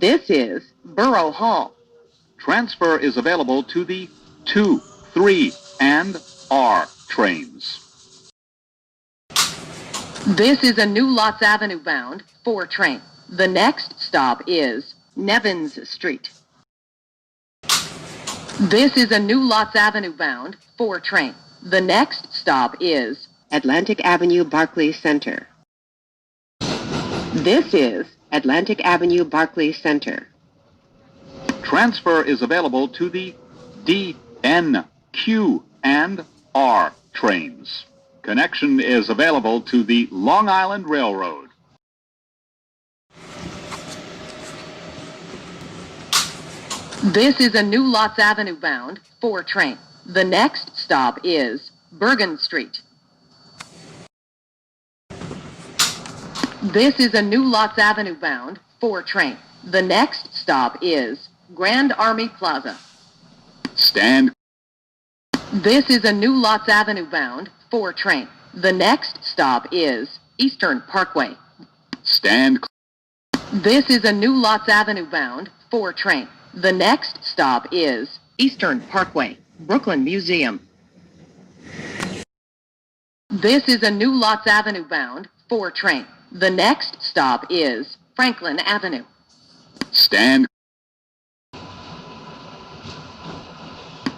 This is Borough Hall. Transfer is available to the 2, 3, and R trains. This is a new Lots Avenue bound 4 train. The next stop is Nevins Street. This is a new Lots Avenue bound 4 train. The next stop is Atlantic Avenue Barclays Center. This is Atlantic Avenue Barclays Center. Transfer is available to the D, N, Q, and R trains. Connection is available to the Long Island Railroad. This is a new Lots Avenue bound 4 train. The next stop is Bergen Street. This is a new Lots Avenue bound 4 train. The next stop is Grand Army Plaza. Stand. This is a new Lots Avenue bound 4 train. The next stop is Eastern Parkway. Stand. This is a new Lots Avenue bound 4 train. The next stop is Eastern Parkway, Brooklyn Museum. This is a new Lots Avenue bound 4 train. The next stop is Franklin Avenue. Stand.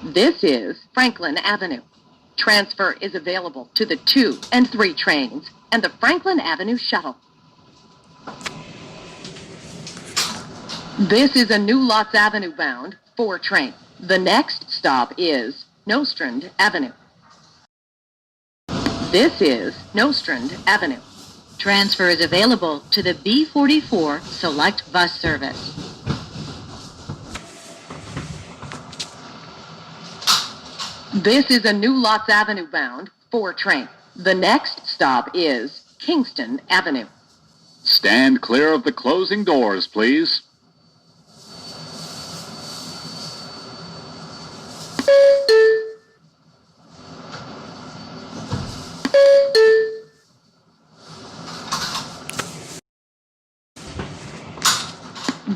This is Franklin Avenue. Transfer is available to the 2 and 3 trains and the Franklin Avenue shuttle. This is a new Lots Avenue bound 4 train. The next stop is Nostrand Avenue. This is Nostrand Avenue. Transfer is available to the B44 Select Bus Service. This is a new Lots Avenue bound 4 train. The next stop is Kingston Avenue. Stand clear of the closing doors, please.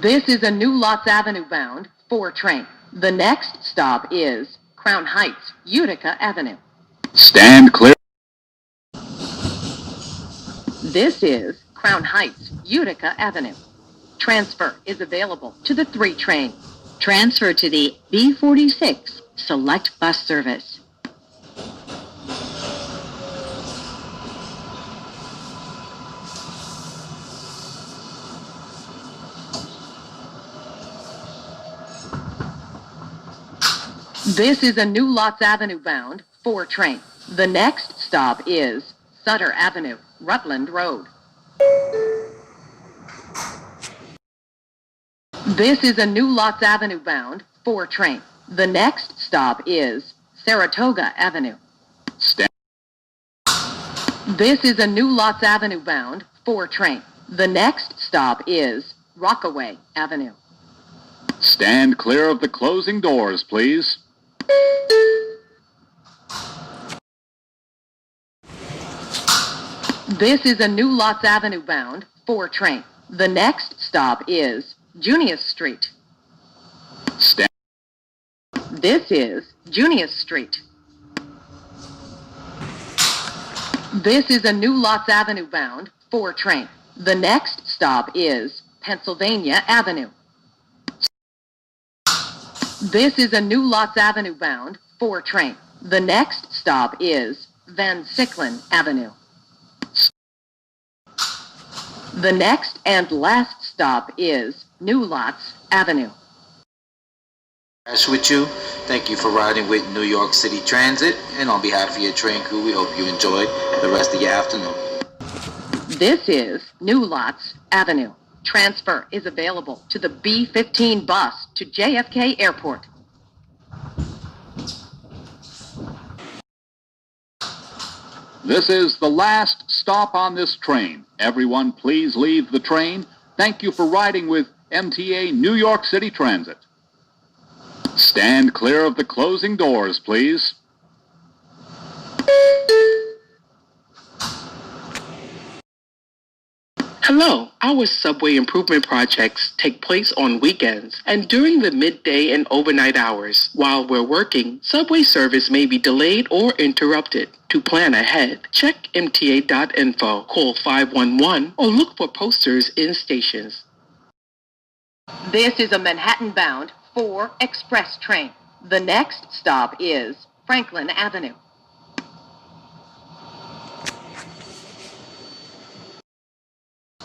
This is a new Lots Avenue bound 4 train. The next stop is Crown Heights Utica Avenue. Stand clear. This is Crown Heights Utica Avenue. Transfer is available to the 3 train. Transfer to the B46 Select Bus Service. This is a new Lots Avenue bound 4 train. The next stop is Sutter Avenue, Rutland Road. This is a new Lots Avenue bound 4 train. The next stop is Saratoga Avenue. This is a new Lots Avenue bound 4 train. The next stop is Rockaway Avenue. Stand clear of the closing doors, please. This is a new Lots Avenue bound 4 train. The next stop is Junius Street. This is Junius Street. This is a new Lots Avenue bound 4 train. The next stop is Pennsylvania Avenue. This is a new Lots Avenue bound 4 train. The next stop is Van Siclen Avenue. The next and last stop is New Lots Avenue. Ash with you. Thank you for riding with New York City Transit. And on behalf of your train crew, we hope you enjoy the rest of your afternoon. This is New Lots Avenue. Transfer is available to the B15 bus to JFK Airport. This is the last stop on this train. Everyone, please leave the train. Thank you for riding with MTA New York City Transit. Stand clear of the closing doors, please. Hello, our subway improvement projects take place on weekends and during the midday and overnight hours. While we're working, subway service may be delayed or interrupted. To plan ahead, check MTA.info, call 511, or look for posters in stations. This is a Manhattan-bound 4 express train. The next stop is Franklin Avenue.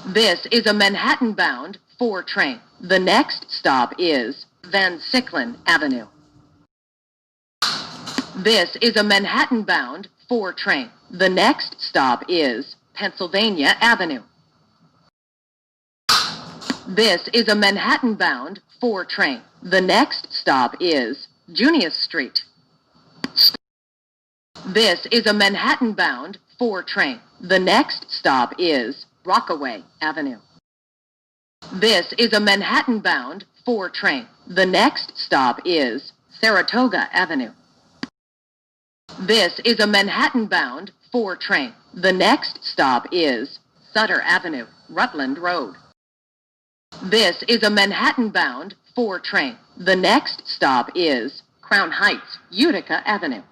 This is a Manhattan-bound 4 train. The next stop is Van Siclen Avenue. This is a Manhattan-bound 4 train. The next stop is Pennsylvania Avenue. This is a Manhattan-bound 4 train. The next stop is Junius Street. This is a Manhattan-bound 4 train. The next stop is Rockaway Avenue. This is a Manhattan-bound 4 train. The next stop is Saratoga Avenue. This is a Manhattan-bound 4 train. The next stop is Sutter Avenue, Rutland Road. This is a Manhattan-bound 4 train. The next stop is Crown Heights Utica Avenue.